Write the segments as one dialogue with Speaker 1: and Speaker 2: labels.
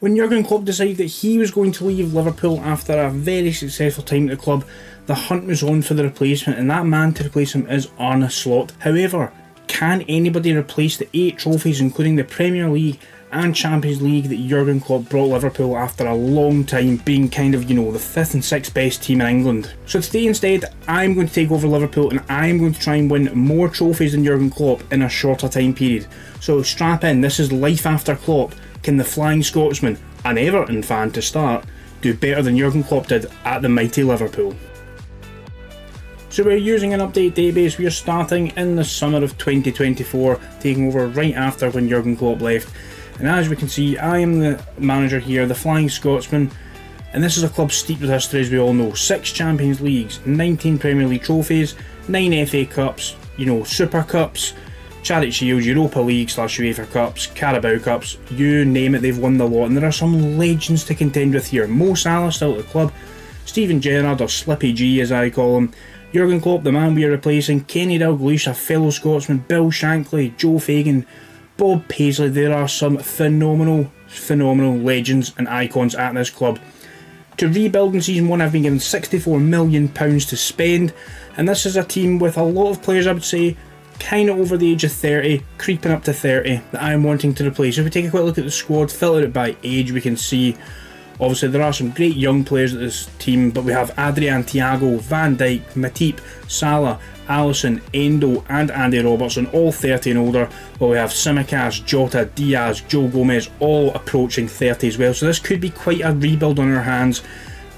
Speaker 1: When Jurgen Klopp decided that he was going to leave Liverpool after a very successful time at the club, the hunt was on for the replacement, and that man to replace him is Arne Slot. However, can anybody replace the 8 trophies, including the Premier League and Champions League, that Jurgen Klopp brought Liverpool after a long time being kind of, the 5th and 6th best team in England? So today instead, I'm going to take over Liverpool and I'm going to try and win more trophies than Jurgen Klopp in a shorter time period. So strap in, this is life after Klopp. Can the Flying Scotsman, an Everton fan to start, do better than Jurgen Klopp did at the mighty Liverpool? So we're using an update database. We are starting in the summer of 2024, taking over right after when Jurgen Klopp left. And as we can see, I am the manager here, the Flying Scotsman, and this is a club steeped with history, as we all know. 6 Champions Leagues, 19 Premier League trophies, 9 FA Cups, Super Cups, Charity Shields, Europa League / UEFA Cups, Carabao Cups, you name it, they've won the lot. And there are some legends to contend with here. Mo Salah still at the club, Steven Gerrard, or Slippy G as I call him, Jurgen Klopp, the man we are replacing, Kenny Dalglish, a fellow Scotsman, Bill Shankly, Joe Fagan, Bob Paisley. There are some phenomenal legends and icons at this club. To rebuild in season 1, I've been given £64 million to spend, and this is a team with a lot of players, I would say, kind of over the age of 30, creeping up to 30, that I'm wanting to replace. If we take a quick look at the squad, filter it by age, we can see obviously there are some great young players at this team, but we have Adrian, Thiago, Van Dijk, Matip, Salah, Alisson, Endo and Andy Robertson, all 30 and older, while we have Tsimikas, Jota, Diaz, Joe Gomez, all approaching 30 as well. So this could be quite a rebuild on our hands.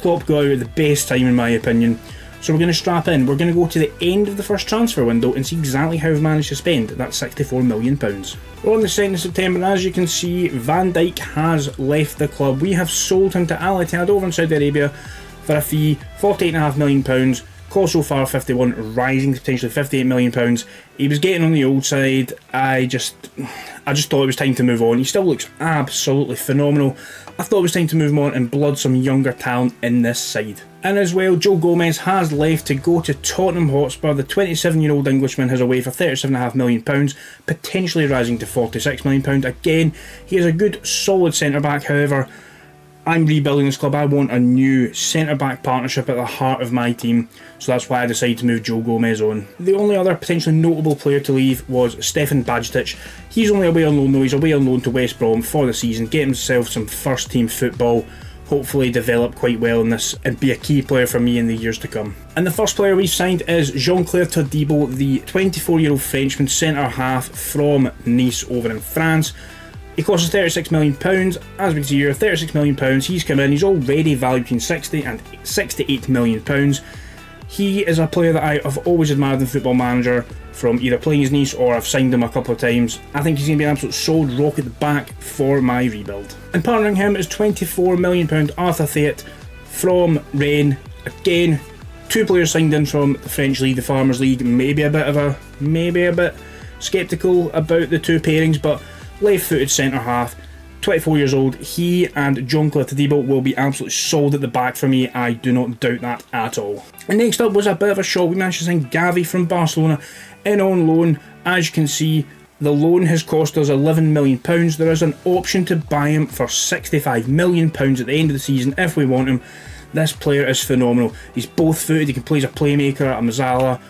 Speaker 1: Klopp got out at the best time in my opinion. So we're going to strap in, we're going to go to the end of the first transfer window and see exactly how we've managed to spend that £64 million. We're on the 2nd of September, and as you can see, Van Dijk has left the club. We have sold him to Al Ittihad over in Saudi Arabia for a fee, £48.5 million, cost so far 51, rising to potentially £58 million. He was getting on the old side. I just thought it was time to move on. He still looks absolutely phenomenal. I thought it was time to move on and blood some younger talent in this side. And as well, Joe Gomez has left to go to Tottenham Hotspur. The 27-year-old Englishman has away for £37.5 million, potentially rising to £46 million. Again, he is a good, solid centre-back. However, I'm rebuilding this club. I want a new centre-back partnership at the heart of my team, so that's why I decided to move Joe Gomez on. The only other potentially notable player to leave was Stefan Bajtic. He's only away on loan though. He's away on loan to West Brom for the season, get himself some first-team football, hopefully develop quite well in this and be a key player for me in the years to come. And the first player we've signed is Jean-Claire Todibo, the 24-year-old Frenchman centre-half from Nice over in France. He costs us £36 million, as we can see here, £36 million, he's come in, he's already valued between £60 and £68 million. He is a player that I have always admired in Football Manager, from either playing as Nice or I've signed him a couple of times. I think he's going to be an absolute solid rock at the back for my rebuild. And partnering him is £24 million Arthur Theat from Rennes. Again, 2 players signed in from the French League, the Farmers League, maybe a bit sceptical about the 2 pairings, but left-footed centre-half, 24 years old, he and Jean-Claire Todibo will be absolutely solid at the back for me. I do not doubt that at all. And next up was a bit of a shock. We managed to sign Gavi from Barcelona in on loan. As you can see, the loan has cost us £11 million. There is an option to buy him for £65 million at the end of the season if we want him. This player is phenomenal. He's both-footed, he can play as a playmaker, a Mazzala,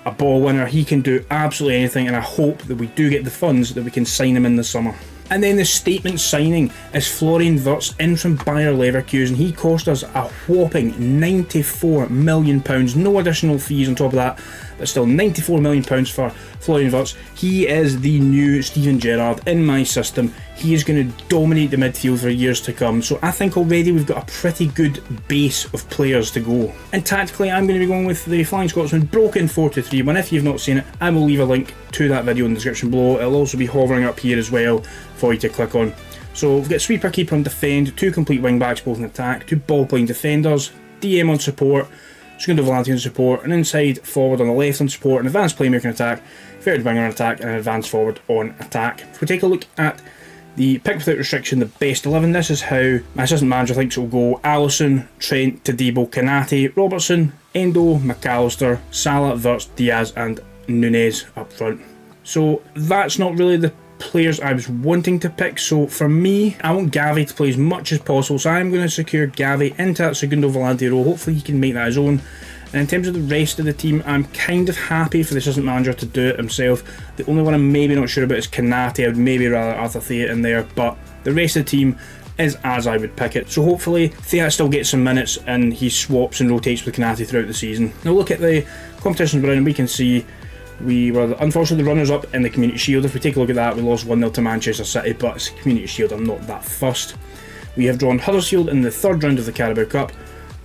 Speaker 1: a ball winner. He can do absolutely anything, and I hope that we do get the funds that we can sign him in the summer. And then the statement signing is Florian Wirtz in from Bayer Leverkusen. He cost us a whopping £94 million, no additional fees on top of that, but still £94 million for Florian Wirtz. He is the new Steven Gerrard in my system. He is going to dominate the midfield for years to come, so I think already we've got a pretty good base of players to go. And tactically, I'm going to be going with the Flying Scotsman broken 4-2-3. And if you've not seen it, I will leave a link to that video in the description below. It'll also be hovering up here as well for you to click on. So we've got sweeper, keeper and defend, 2 complete wing backs both in attack, 2 ball playing defenders, DM on support, Segundo Volante on support, an inside forward on the left on support, an advanced playmaker on attack, third winger on attack and an advanced forward on attack. If we take a look at the pick without restriction, the best 11, this is how my assistant manager thinks it will go. Alisson, Trent, Todibo, Kanate, Robertson, Endo, McAllister, Salah, Wirtz, Diaz and Nunez up front. So that's not really the players I was wanting to pick. So for me, I want Gavi to play as much as possible, so I'm going to secure Gavi into that Segundo Volante role. Hopefully he can make that his own. And in terms of the rest of the team, I'm kind of happy for the assistant manager to do it himself. The only one I'm maybe not sure about is Kanate. I would maybe rather Arthur Theat in there, but the rest of the team is as I would pick it. So hopefully Theat still gets some minutes and he swaps and rotates with Kanate throughout the season. Now look at the competitions we're in, we can see we were unfortunately the runners-up in the Community Shield. If we take a look at that, we lost 1-0 to Manchester City, but it's a Community Shield, I'm not that fussed. We have drawn Huddersfield in the third round of the Carabao Cup.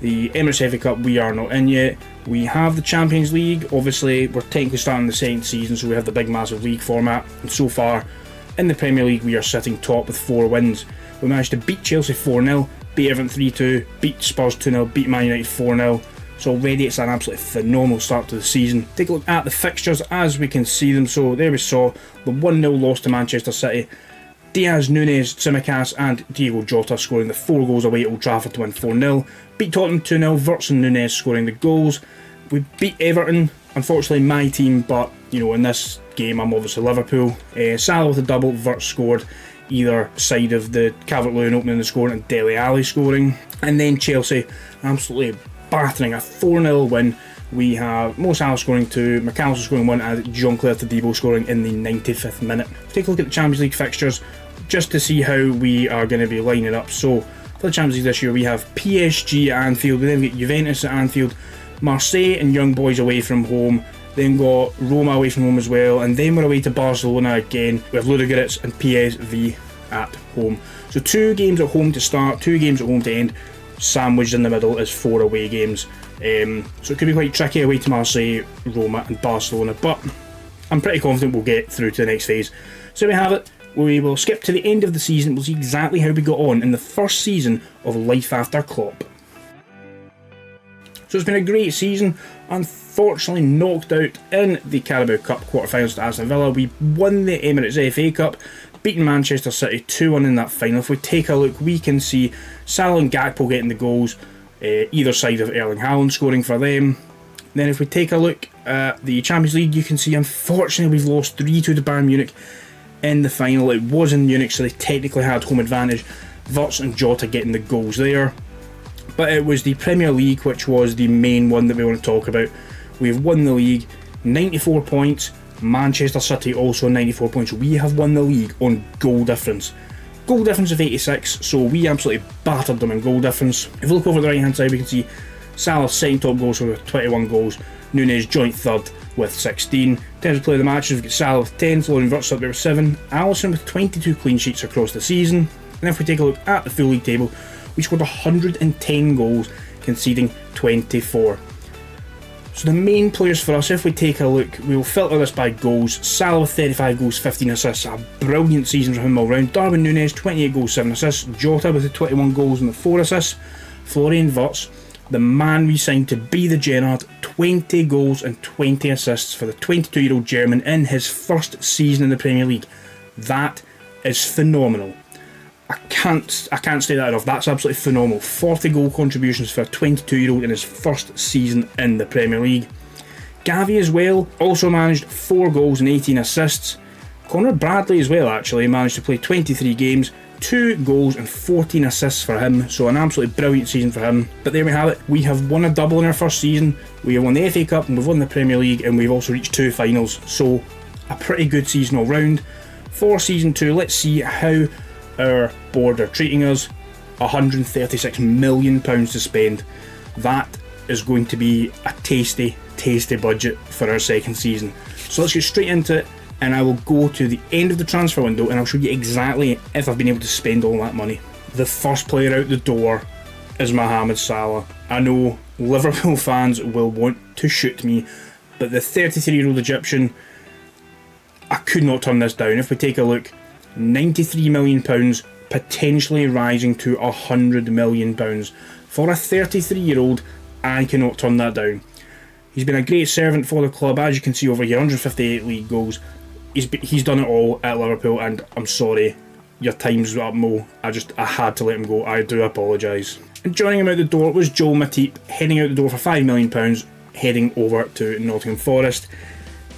Speaker 1: The Emirates FA Cup we are not in yet. We have the Champions League. Obviously we're technically starting the second season, so we have the big massive league format, and so far in the Premier League we are sitting top with 4 wins. We managed to beat Chelsea 4-0, beat Everton 3-2, beat Spurs 2-0, beat Man United 4-0. So already it's an absolutely phenomenal start to the season. Take a look at the fixtures as we can see them. So there we saw the 1-0 loss to Manchester City. Diaz, Nunes, Tsimikas and Diego Jota scoring the 4 goals away at Old Trafford to win 4-0. Beat Tottenham 2-0, Wirtz and Nunes scoring the goals. We beat Everton, unfortunately my team, but you know, in this game I'm obviously Liverpool. Salah with a double, Wirtz scored either side of the Calvert-Lewin opening the score and Dele Alli scoring. And then Chelsea absolutely battering a 4-0 win. We have Mo Salah scoring 2, McAllister scoring 1 and Jean-Claire Todibo scoring in the 95th minute. Take a look at the Champions League fixtures just to see how we are going to be lining up. So for the Champions League this year we have PSG at Anfield, we then get Juventus at Anfield, Marseille and Young Boys away from home, then got Roma away from home as well, and then we're away to Barcelona again. We have Ludogorets and PSV at home. So 2 games at home to start, 2 games at home to end. Sandwiched in the middle is 4 away games. So it could be quite tricky away to Marseille, Roma and Barcelona, but I'm pretty confident we'll get through to the next phase. So we have it. We will skip to the end of the season. We'll see exactly how we got on in the first season of Life After Klopp. So it's been a great season. Unfortunately knocked out in the Carabao Cup quarterfinals to Aston Villa. We won the Emirates FA Cup, beating Manchester City 2-1 in that final. If we take a look, we can see Salah and Gakpo getting the goals, either side of Erling Haaland scoring for them. Then if we take a look at the Champions League, you can see unfortunately we've lost 3-2 to Bayern Munich in the final. It was in Munich, so they technically had home advantage. Wirtz and Jota getting the goals there. But it was the Premier League which was the main one that we want to talk about. We've won the league, 94 points. Manchester City also 94 points. We have won the league on goal difference. Goal difference of 86, so we absolutely battered them in goal difference. If we look over the right hand side, we can see Salah second top goal scorer with 21 goals. Nunes joint third with 16. In terms of player of the matches, we've got Salah with 10, Florian Wirtz up there with 7. Alisson with 22 clean sheets across the season. And if we take a look at the full league table, we scored 110 goals, conceding 24. So the main players for us, if we take a look, we will filter this by goals. Salah with 35 goals, 15 assists, a brilliant season for him all round. Darwin Núñez, 28 goals, 7 assists. Jota with the 21 goals and the 4 assists. Florian Wirtz, the man we signed to be the Gerrard, 20 goals and 20 assists for the 22-year-old German in his first season in the Premier League. That is phenomenal. I can't say that enough. That's absolutely phenomenal. 40 goal contributions for a 22-year-old in his first season in the Premier League. Gavi as well, also managed 4 goals and 18 assists. Conor Bradley as well actually managed to play 23 games, 2 goals and 14 assists for him, so an absolutely brilliant season for him. But there we have it, we have won a double in our first season. We have won the FA Cup and we've won the Premier League, and we've also reached 2 finals, so a pretty good season all round. For season 2, let's see how our board are treating us. £136 million to spend. That is going to be a tasty budget for our second season. So let's get straight into it, and I will go to the end of the transfer window and I'll show you exactly if I've been able to spend all that money. The first player out the door is Mohamed Salah. I know Liverpool fans will want to shoot me, but the 33-year-old Egyptian, I could not turn this down. If we take a look, £93 million, potentially rising to £100 million. For a 33-year-old, I cannot turn that down. He's been a great servant for the club, as you can see over here, 158 league goals. He's done it all at Liverpool, and I'm sorry, your time's up, Mo. I had to let him go. I do apologise. And joining him out the door was Joel Matip, heading out the door for £5 million, heading over to Nottingham Forest.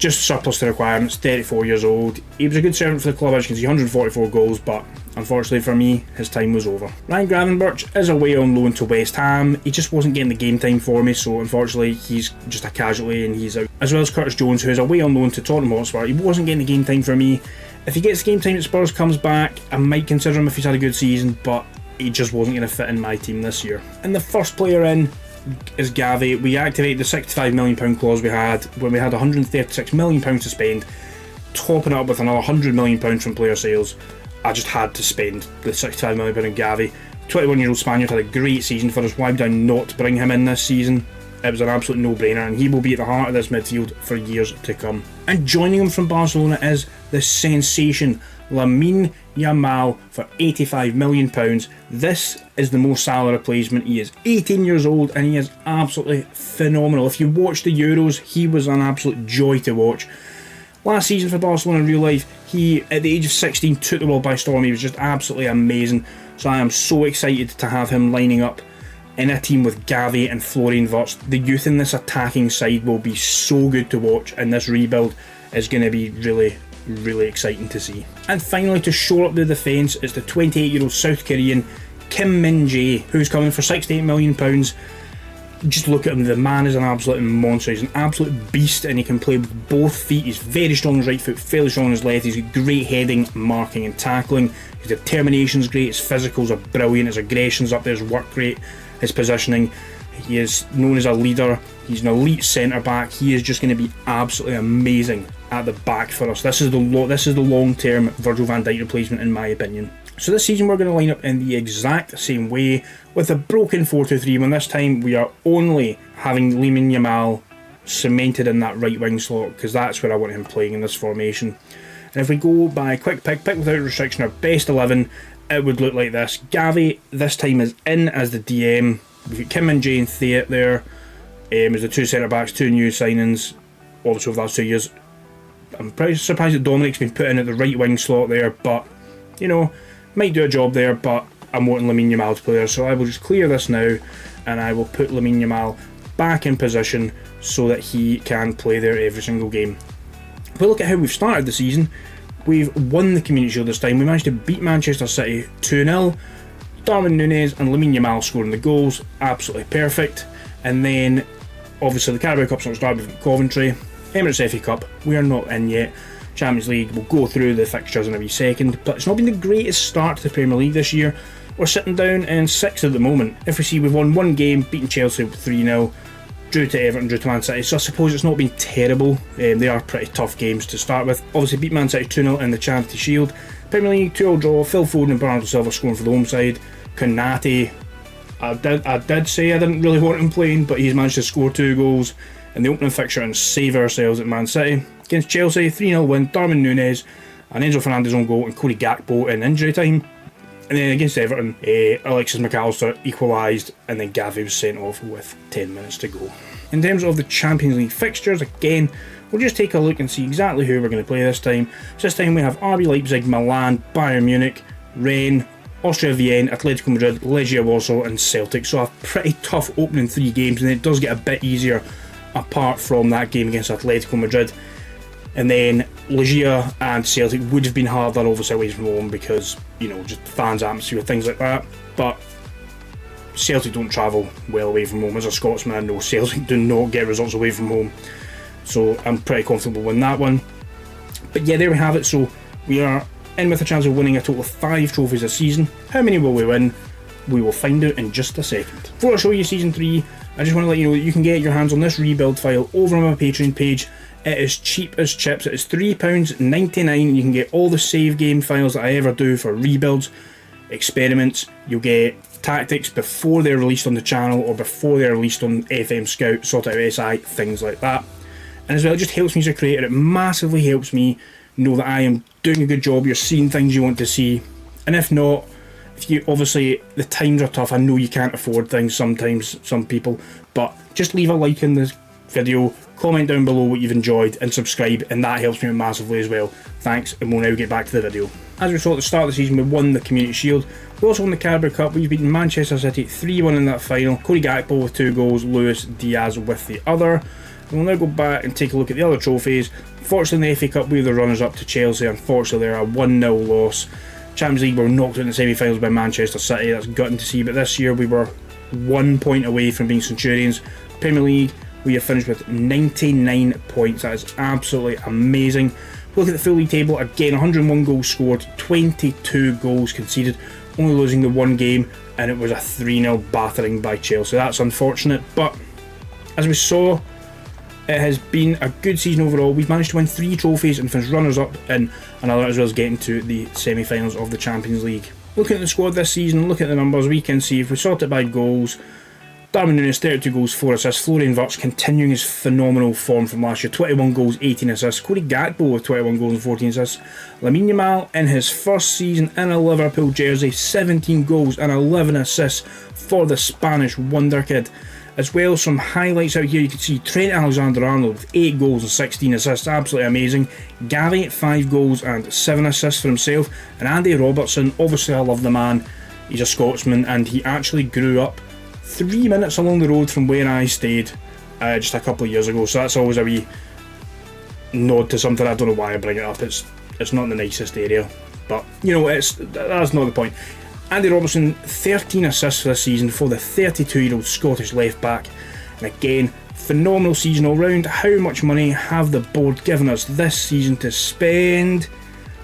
Speaker 1: just surplus to requirements, 34 years old. He was a good servant for the club, as you can see, 144 goals, but unfortunately for me, his time was over. Ryan Gravenberch is away on loan to West Ham. He just wasn't getting the game time for me, so unfortunately he's just a casualty and he's out. As well as Curtis Jones, who is away on loan to Tottenham Hotspur. He wasn't getting the game time for me. If he gets game time at Spurs, comes back, I might consider him if he's had a good season, but he just wasn't going to fit in my team this year. And the first player in is Gavi. We activated the £65 million clause we had when we had £136 million to spend, topping it up with another £100 million from player sales. I just had to spend the £65 million on Gavi. 21-year-old Spaniard had a great season for us. Why would I not bring him in this season? It was an absolute no-brainer, and he will be at the heart of this midfield for years to come. And joining him from Barcelona is the sensation Lamine Yamal for £85 million. This is the Mo Salah replacement. He is 18 years old and he is absolutely phenomenal. If you watch the Euros, he was an absolute joy to watch. Last season for Barcelona in real life, he, at the age of 16, took the world by storm. He was just absolutely amazing. So I am so excited to have him lining up in a team with Gavi and Florian Wirtz. The youth in this attacking side will be so good to watch, and this rebuild is going to be really exciting to see. And finally, to shore up the defence, is the 28-year-old South Korean Kim Min-jae, who's coming for £68 million. Just look at him, the man is an absolute monster. He's an absolute beast and he can play with both feet. He's very strong on his right foot, fairly strong on his left. He's got great heading, marking and tackling. His determination's great, his physicals are brilliant, his aggression's up there, his work rate, his positioning. He is known as a leader. He's an elite centre back. He is just going to be absolutely amazing at the back for us. This is the long-term Virgil van Dijk replacement, in my opinion. So this season we're going to line up in the exact same way with a broken 4-2-3, when this time we are only having Lamine Yamal cemented in that right wing slot, because that's where I want him playing in this formation. And if we go by quick pick without restriction, our best 11, it would look like this. Gavi this time is in as the DM. We've got Kim Min-jae and Thea there as the two centre backs, two new signings obviously over the last 2 years. I'm pretty surprised that Dominic's been put in at the right wing slot there, but you know, might do a job there, but I'm wanting Lamine Yamal to play there, so I will just clear this now and I will put Lamine Yamal back in position so that he can play there every single game. If we look at how we've started the season, we've won the Community Shield this time. We managed to beat Manchester City 2-0. Darwin Núñez and Lamine Yamal scoring the goals, absolutely perfect. And then obviously the Carabao Cup's not started, we've got Coventry. Emirates FA Cup, we are not in yet. Champions League, we'll go through the fixtures in a wee second, but it's not been the greatest start to the Premier League this year. We're sitting down in 6th at the moment. If we see, we've won one game, beaten Chelsea 3-0, drew to Everton, drew to Man City, so I suppose it's not been terrible. They are pretty tough games to start with. Obviously beat Man City 2-0 in the Charity Shield. Premier League 2-0 draw, Phil Foden and Bernardo Silva scoring for the home side. Konate, I did say I didn't really want him playing, but he's managed to score 2 goals in the opening fixture and save ourselves at Man City. Against Chelsea, 3-0 win, Darwin Núñez and Enzo Fernandez on goal and Cody Gakpo in injury time. And then against Everton, Alexis McAllister equalised and then Gavi was sent off with 10 minutes to go. In terms of the Champions League fixtures, again, we'll just take a look and see exactly who we're going to play this time. So this time we have RB Leipzig, Milan, Bayern Munich, Rennes, Austria Vienna, Atletico Madrid, Legia Warsaw and Celtic. So a pretty tough opening 3 games, and it does get a bit easier apart from that game against Atletico Madrid. And then Legia and Celtic would have been harder obviously away from home because, you know, just fans' atmosphere, things like that. But Celtic don't travel well away from home. As a Scotsman, I know Celtic do not get results away from home. So I'm pretty comfortable in that one. But yeah, there we have it. So we are in with a chance of winning a total of 5 trophies this season. How many will we win? We will find out in just a second. Before I show you Season 3, I just want to let you know that you can get your hands on this rebuild file over on my Patreon page. It is cheap as chips. It is £3.99. You can get all the save game files that I ever do for rebuilds, experiments. You'll get tactics before they're released on the channel or before they're released on FM Scout, Sort Out SI, things like that. And as well, it just helps me as a creator. It massively helps me know that I am doing a good job. You're seeing things you want to see. And if not, if you obviously the times are tough. I know you can't afford things sometimes, some people, but just leave a like in this video, comment down below what you've enjoyed and subscribe, and that helps me out massively as well. Thanks, and we'll now get back to the video. As we saw at the start of the season, we won the Community Shield. We also won the Carabao Cup. We've beaten Manchester City 3-1 in that final. Cody Gakpo with 2 goals, Luis Diaz with the other. We'll now go back and take a look at the other trophies. Fortunately, in the FA Cup, we were the runners-up to Chelsea. Unfortunately, they're a 1-0 loss. Champions League, we were knocked out in the semi-finals by Manchester City. That's gutting to see, but this year we were 1 point away from being Centurions. Premier League, we have finished with 99 points. That is absolutely amazing. Look at the full league table. Again, 101 goals scored, 22 goals conceded, only losing the one game, and it was a 3-0 battering by Chelsea. That's unfortunate, but as we saw, it has been a good season overall. We've managed to win 3 trophies and finish runners-up in another, as well as getting to the semi-finals of the Champions League. Looking at the squad this season, looking at the numbers, we can see if we sort it by goals, Darwin Núñez 32 goals, 4 assists, Florian Wirtz continuing his phenomenal form from last year, 21 goals, 18 assists, Cody Gakpo with 21 goals and 14 assists, Lamine Yamal in his first season in a Liverpool jersey, 17 goals and 11 assists for the Spanish wonder kid. As well, some highlights out here, you can see Trent Alexander-Arnold with 8 goals and 16 assists, absolutely amazing. Gary 5 goals and 7 assists for himself, and Andy Robertson, obviously I love the man, he's a Scotsman and he actually grew up 3 minutes along the road from where I stayed just a couple of years ago, so that's always a wee nod to something. I don't know why I bring it up, it's not the nicest area, but you know, that's not the point. Andy Robertson, 13 assists for this season for the 32-year-old Scottish left back, and again, phenomenal season all round. How much money have the board given us this season to spend?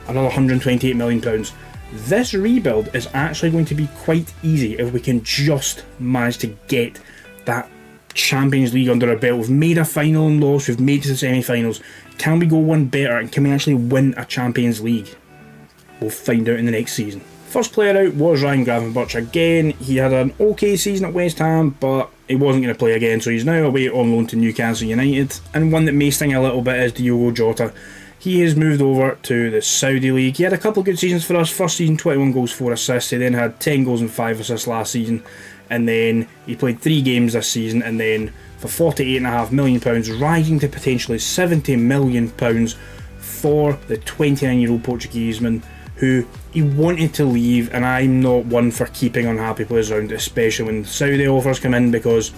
Speaker 1: Another £128 million. This rebuild is actually going to be quite easy if we can just manage to get that Champions League under our belt. We've made a final and lost, we've made it to the semi-finals. Can we go one better and can we actually win a Champions League? We'll find out in the next season. First player out was Ryan Gravenberch. Again, he had an okay season at West Ham, but he wasn't going to play again, so he's now away on loan to Newcastle United. And one that may sting a little bit is Diogo Jota. He has moved over to the Saudi League. He had a couple of good seasons for us. First season, 21 goals, 4 assists. He then had 10 goals and 5 assists last season. And then he played 3 games this season. And then for £48.5 million, rising to potentially £70 million for the 29-year-old Portugueseman who he wanted to leave. And I'm not one for keeping unhappy players around, especially when Saudi offers come in, because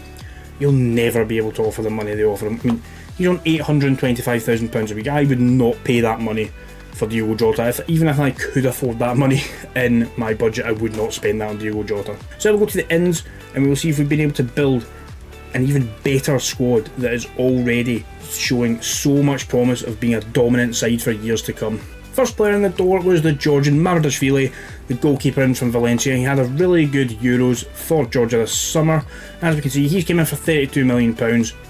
Speaker 1: you'll never be able to offer the money they offer him. I mean, he's on £825,000 a week. I would not pay that money for Diogo Jota. Even if I could afford that money in my budget, I would not spend that on Diogo Jota. So we'll go to the ins and we'll see if we've been able to build an even better squad that is already showing so much promise of being a dominant side for years to come. First player in the door was the Georgian Maradashvili, the goalkeeper in from Valencia. He had a really good Euros for Georgia this summer. As we can see, he's came in for £32 million.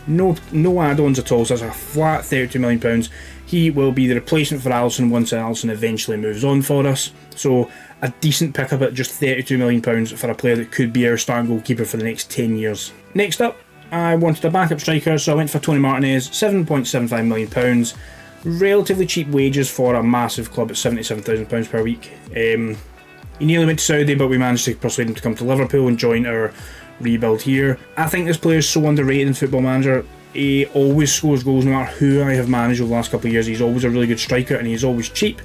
Speaker 1: No add-ons at all, so that's a flat £32 million. He will be the replacement for Alisson once Alisson eventually moves on for us. So a decent pickup at just £32 million for a player that could be our starting goalkeeper for the next 10 years. Next up, I wanted a backup striker, so I went for Tony Martinez, £7.75 million. Relatively cheap wages for a massive club at £77,000 per week. He nearly went to Saudi, but we managed to persuade him to come to Liverpool and join our rebuild here. I think this player is so underrated in Football Manager. He always scores goals no matter who I have managed over the last couple of years. He's always a really good striker and he's always cheap.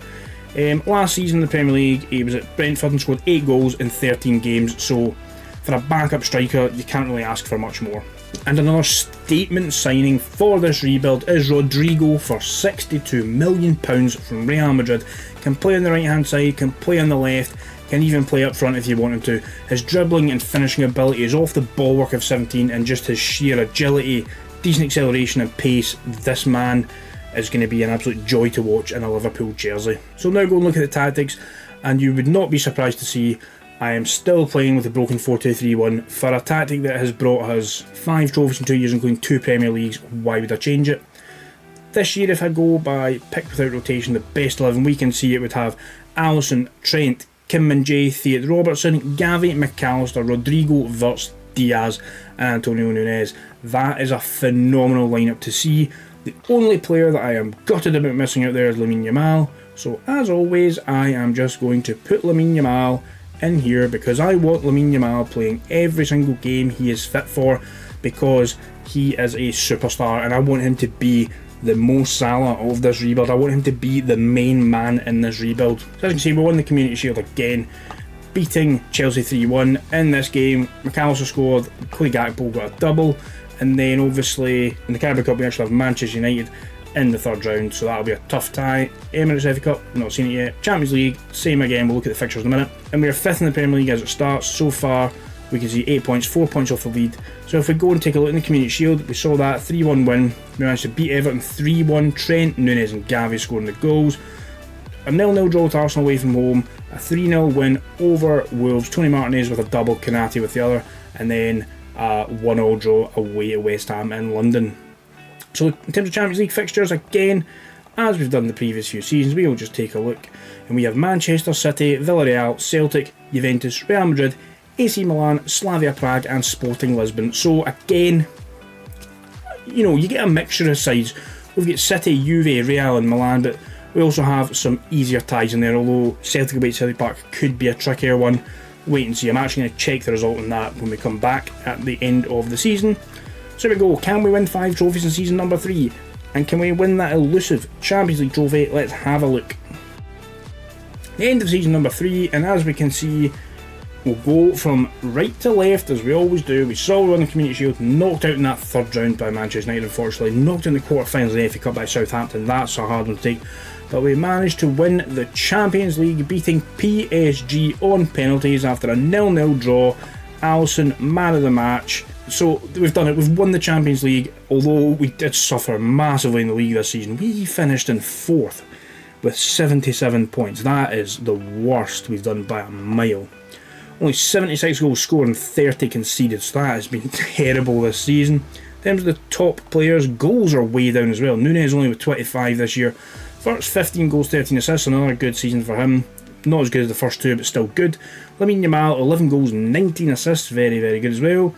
Speaker 1: Last season in the Premier League, he was at Brentford and scored 8 goals in 13 games, so for a backup striker, you can't really ask for much more. And another statement signing for this rebuild is Rodrigo for £62 million from Real Madrid. Can play on the right hand side, can play on the left, can even play up front if you want him to. His dribbling and finishing ability is off the ball work of 17, and just his sheer agility, decent acceleration and pace. This man is going to be an absolute joy to watch in a Liverpool jersey. So now go and look at the tactics, and you would not be surprised to see I am still playing with a broken 4-2-3-1 for a tactic that has brought us 5 trophies in 2 years, including 2 Premier Leagues. Why would I change it? This year, if I go by pick without rotation, the best 11, we can see it would have Alisson, Trent, Kim Min-jae, Theat Robertson, Gavi, McAllister, Rodrigo, Wirtz, Diaz and Antonio Núñez. That is a phenomenal lineup to see. The only player that I am gutted about missing out there is Lamine Yamal. So as always, I am just going to put Lamine Yamal in here because I want Lamine Yamal playing every single game he is fit for, because he is a superstar and I want him to be the Mo Salah of this rebuild. I want him to be the main man in this rebuild. So as you can see, we won the Community Shield again, beating Chelsea 3-1 in this game. McAllister scored, Cody Gakpo got a double, And then obviously in the Carabao Cup we actually have Manchester United in the third round, so that'll be a tough tie. Emirates FA Cup, not seen it yet. Champions League, same again, we'll look at the fixtures in a minute. And we are 5th in the Premier League as it starts. So far we can see 8 points, 4 points off the lead. So if we go and take a look in the Community Shield, we saw that 3-1 win. We managed to beat Everton 3-1. Trent, Nunes and Gavi scoring the goals. A 0-0 draw with Arsenal away from home. A 3-0 win over Wolves. Tony Martinez with a double, Konate with the other. And then a 1-0 draw away at West Ham in London. So in terms of Champions League fixtures, again, as we've done the previous few seasons, we will just take a look. And we have Manchester City, Villarreal, Celtic, Juventus, Real Madrid, AC Milan, Slavia Prague and Sporting Lisbon. So again, you know, you get a mixture of sides. We've got City, Juve, Real and Milan, but we also have some easier ties in there, although Celtic away at Celtic Park could be a trickier one. Wait and see. I'm actually going to check the result on that when we come back at the end of the season. So here we go. Can we win 5 trophies in season number 3? And can we win that elusive Champions League trophy? Let's have a look. The end of season number 3, and as we can see, we'll go from right to left as we always do. We saw we won the Community Shield, knocked out in that third round by Manchester United unfortunately, knocked in the quarterfinals of the FA Cup by Southampton. That's a hard one to take. But we managed to win the Champions League, beating PSG on penalties after a 0-0 draw. Alisson, man of the match. So we've done it, we've won the Champions League, although we did suffer massively in the league this season. We finished in 4th with 77 points. That is the worst we've done by a mile. Only 76 goals scored and 30 conceded, so that has been terrible this season. In terms of the top players, goals are way down as well. Nunes only with 25 this year. First 15 goals, 13 assists, another good season for him. Not as good as the first 2, but still good. Lamine Yamal, 11 goals, 19 assists, very, very good as well.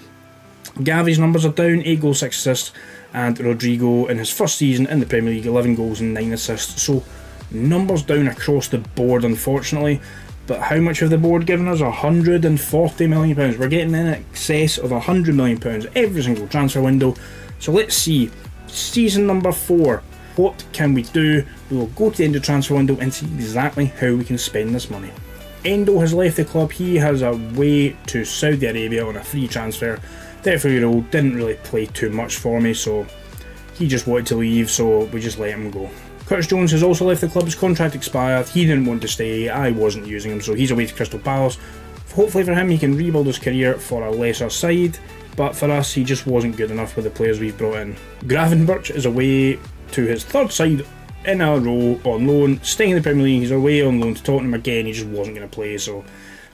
Speaker 1: Gavi's numbers are down, 8 goals, 6 assists, and Rodrigo in his first season in the Premier League, 11 goals and 9 assists. So numbers down across the board unfortunately, but how much have the board given us? £140 million. We're getting in excess of £100 million every single transfer window. So let's see, season number 4, what can we do? We will go to the end of the transfer window and see exactly how we can spend this money. Endo has left the club. He has away to Saudi Arabia on a free transfer. 34-year-old, didn't really play too much for me, so he just wanted to leave, so we just let him go. Curtis Jones has also left the club. His contract expired. He didn't want to stay. I wasn't using him, so he's away to Crystal Palace. Hopefully for him he can rebuild his career for a lesser side, but for us he just wasn't good enough with the players we've brought in. Gravenberch is away to his 3rd side in a row on loan, staying in the Premier League. He's away on loan to Tottenham again. He just wasn't going to play, so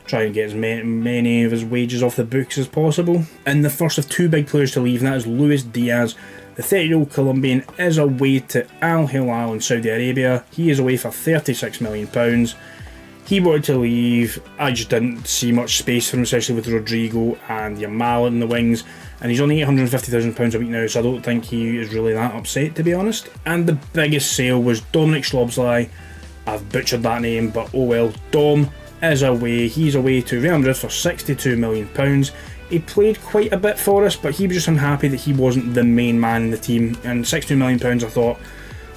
Speaker 1: try and get as many of his wages off the books as possible. And the first of 2 big players to leave, and that is Luis Diaz. The 30-year-old Colombian is away to Al Hilal in Saudi Arabia. He is away for £36 million. He wanted to leave. I just didn't see much space for him, especially with Rodrigo and Yamal in the wings. And he's only £850,000 a week now, so I don't think he is really that upset, to be honest. And the biggest sale was Dominic Szoboszlai. I've butchered that name, but oh well. Dom is away. He's away to Real Madrid for £62 million. He played quite a bit for us, but he was just unhappy that he wasn't the main man in the team. And £62 million, I thought,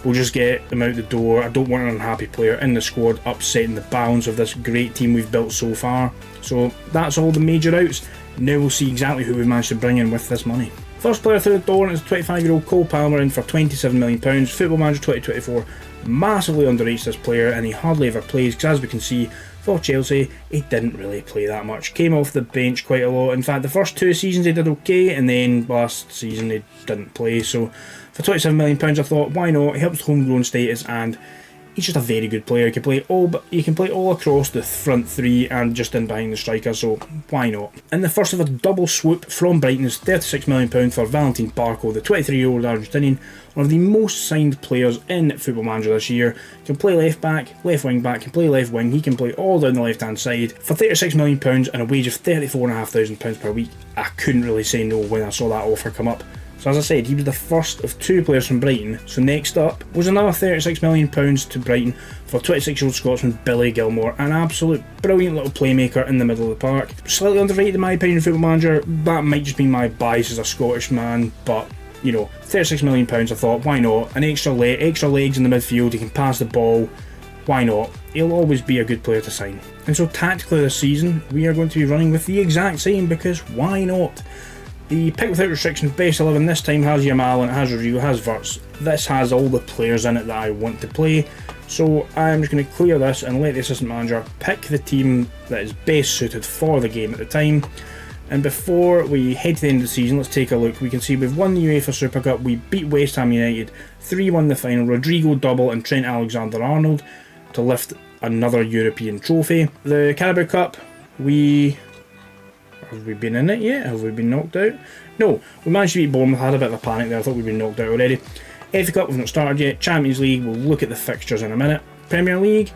Speaker 1: we'll just get him out the door. I don't want an unhappy player in the squad upsetting the balance of this great team we've built so far. So that's all the major outs. Now we'll see exactly who we've managed to bring in with this money. First player through the door is 25-year-old Cole Palmer in for £27 million. Football Manager 2024 massively underrates this player, and he hardly ever plays, because as we can see, for Chelsea, he didn't really play that much. Came off the bench quite a lot. In fact, the first 2 seasons he did okay, and then last season he didn't play. So for £27 million, I thought, why not? He helps homegrown status, and he's just a very good player. He can play all across the front 3 and just in behind the striker, so why not? And the first of a double swoop from Brighton is £36 million for Valentin Barco, the 23-year-old Argentinian, one of the most signed players in Football Manager this year. Can play left back, left wing back, can play left wing, he can play all down the left hand side. For £36 million and a wage of £34,500 per week, I couldn't really say no when I saw that offer come up. So as I said, he was the first of 2 players from Brighton. So next up was another £36 million to Brighton for 26-year-old Scotsman Billy Gilmore, an absolute brilliant little playmaker in the middle of the park. Slightly underrated in my opinion in Football Manager. That might just be my bias as a Scottish man, but you know, £36 million, I thought, why not? An extra legs in the midfield, he can pass the ball, why not? He'll always be a good player to sign. And so tactically this season, we are going to be running with the exact same, because why not? The pick without restrictions best 11 this time has Yamal and it has Rodrigo, has Wirtz. This has all the players in it that I want to play. So I'm just going to clear this and let the assistant manager pick the team that is best suited for the game at the time. And before we head to the end of the season, let's take a look. We can see we've won the UEFA Super Cup, we beat West Ham United, 3-1 the final, Rodrigo double and Trent Alexander-Arnold to lift another European trophy. The Carabao Cup, have we been in it yet? Have we been knocked out? No, we managed to beat Bournemouth. I had a bit of a panic there, I thought we'd been knocked out already. FA Cup, we've not started yet. Champions League, we'll look at the fixtures in a minute. Premier League,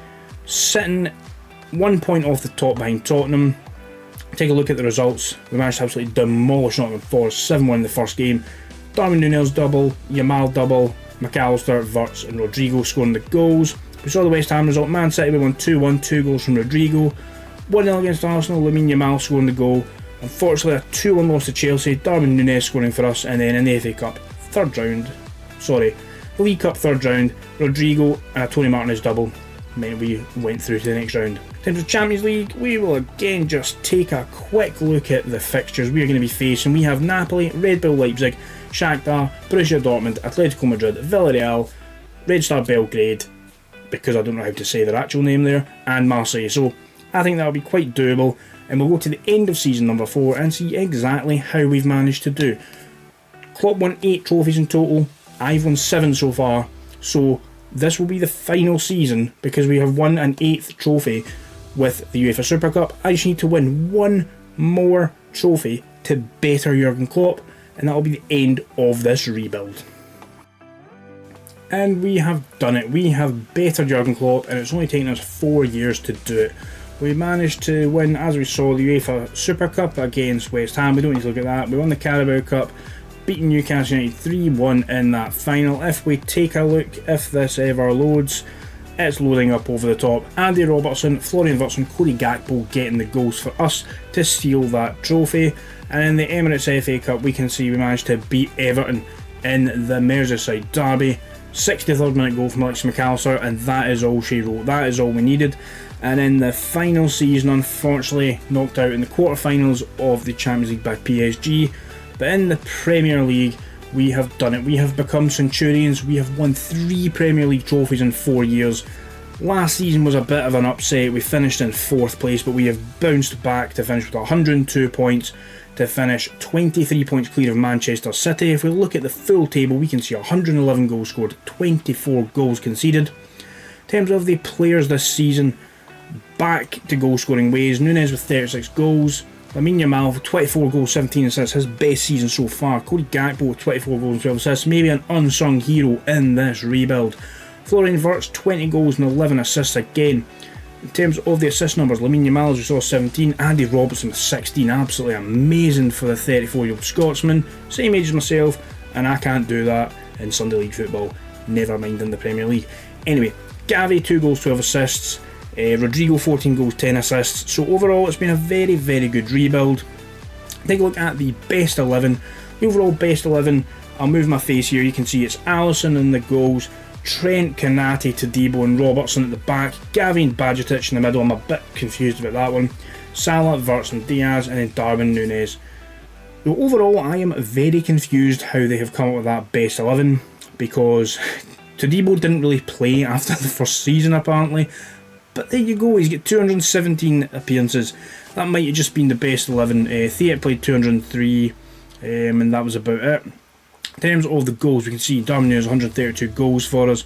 Speaker 1: sitting 1 point off the top behind Tottenham. Take a look at the results. We managed to absolutely demolish Nottingham Forest, 7-1 in the first game. Darwin Núñez double, Yamal double, McAllister, Wirtz and Rodrigo scoring the goals. We saw the West Ham result. Man City, we won 2-1, 2 goals from Rodrigo. 1-0 against Arsenal, Lamine Yamal scoring the goal. Unfortunately, a 2-1 loss to Chelsea, Darwin Núñez scoring for us. And then in the FA Cup, League Cup third round, Rodrigo and a Tony Martinez double meant we went through to the next round. In terms of Champions League, we will again just take a quick look at the fixtures we are going to be facing. We have Napoli, Red Bull Leipzig, Shakhtar, Borussia Dortmund, Atletico Madrid, Villarreal, Red Star Belgrade, because I don't know how to say their actual name there, and Marseille. So I think that'll be quite doable, and we'll go to the end of season number 4 and see exactly how we've managed to do. Klopp won 8 trophies in total, I've won 7 so far, so this will be the final season because we have won an 8th trophy with the UEFA Super Cup. I just need to win one more trophy to better Jurgen Klopp, and that will be the end of this rebuild. And we have done it. We have bettered Jurgen Klopp, and it's only taken us 4 years to do it. We managed to win, as we saw, the UEFA Super Cup against West Ham. We don't need to look at that. We won the Carabao Cup, beating Newcastle United 3-1 in that final. If we take a look, if this ever loads, it's loading up over the top. Andy Robertson, Florian Wirtz and Cody Gakpo getting the goals for us to steal that trophy. And in the Emirates FA Cup, we can see we managed to beat Everton in the Merseyside derby. 63rd minute goal from Alex McAllister, and that is all she wrote. That is all we needed. And in the final season, unfortunately, knocked out in the quarterfinals of the Champions League by PSG. But in the Premier League, we have done it. We have become Centurions. We have won 3 Premier League trophies in 4 years. Last season was a bit of an upset. We finished in 4th place, but we have bounced back to finish with 102 points to finish 23 points clear of Manchester City. If we look at the full table, we can see 111 goals scored, 24 goals conceded. In terms of the players this season, back to goal scoring ways. Núñez with 36 goals. Lamine Yamal with 24 goals, 17 assists, his best season so far. Cody Gakpo with 24 goals and 12 assists, maybe an unsung hero in this rebuild. Florian Wirtz, 20 goals and 11 assists again. In terms of the assist numbers, Lamine Yamal, as we saw, 17, Andy Robertson with 16, absolutely amazing for the 34-year-old Scotsman, same age as myself, and I can't do that in Sunday League football, never mind in the Premier League. Anyway, Gavi, 2 goals, 12 assists, Rodrigo 14 goals, 10 assists. So overall it's been a very, very good rebuild. Take a look at the best 11. The overall best 11, I'll move my face here, you can see it's Alisson in the goals, Trent, Konate, Todibo and Robertson at the back, Gavi and Bajcetic in the middle. I'm a bit confused about that one. Salah, Wirtz and Diaz, and then Darwin Núñez. So overall I am very confused how they have come up with that best 11, because Todibo didn't really play after the first season apparently. But there you go, he's got 217 appearances. That might have just been the best 11. Theat played 203, and that was about it. In terms of the goals, we can see Darwin Núñez 132 goals for us.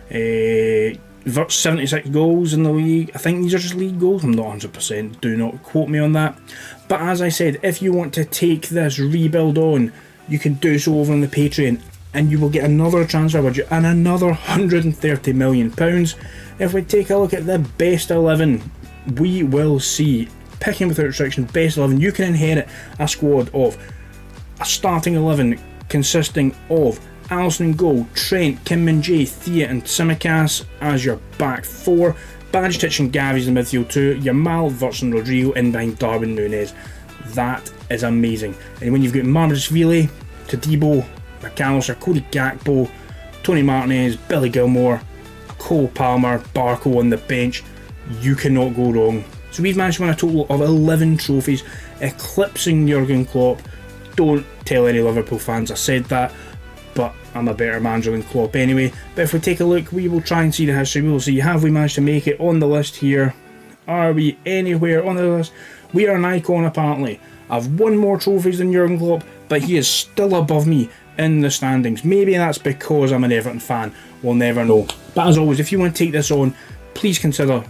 Speaker 1: Wirtz 76 goals in the league. I think these are just league goals, I'm not 100%, do not quote me on that. But as I said, if you want to take this rebuild on, you can do so over on the Patreon, and you will get another transfer budget and another £130 million. If we take a look at the best 11, we will see, picking without restriction, best 11, you can inherit a squad of a starting 11 consisting of Alisson in goal, Trent, Kim Min-jae, Theat and Tsimikas as your back 4, Bajcetic and Gavi's in the midfield 2, Yamal, Wirtz and Rodrigo in behind Darwin Núñez. That is amazing. And when you've got Marmoushvili, Todibo, McAllister, Cody Gakpo, Tony Martinez, Billy Gilmore, Cole Palmer, Barco on the bench, you cannot go wrong. So we've managed to win a total of 11 trophies, eclipsing Jurgen Klopp, Don't tell any Liverpool fans I said that, but I'm a better manager than Klopp anyway. But if we take a look, we will try and see the history. We will see, have we managed to make it on the list here? Are we anywhere on the list? We are an icon apparently. I've won more trophies than Jurgen Klopp, but he is still above me in the standings. Maybe that's because I'm an Everton fan. We'll never know. But as always, if you want to take this on, please consider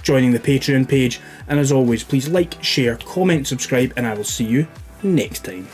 Speaker 1: joining the Patreon page. And as always, please like, share, comment, subscribe, and I will see you next time.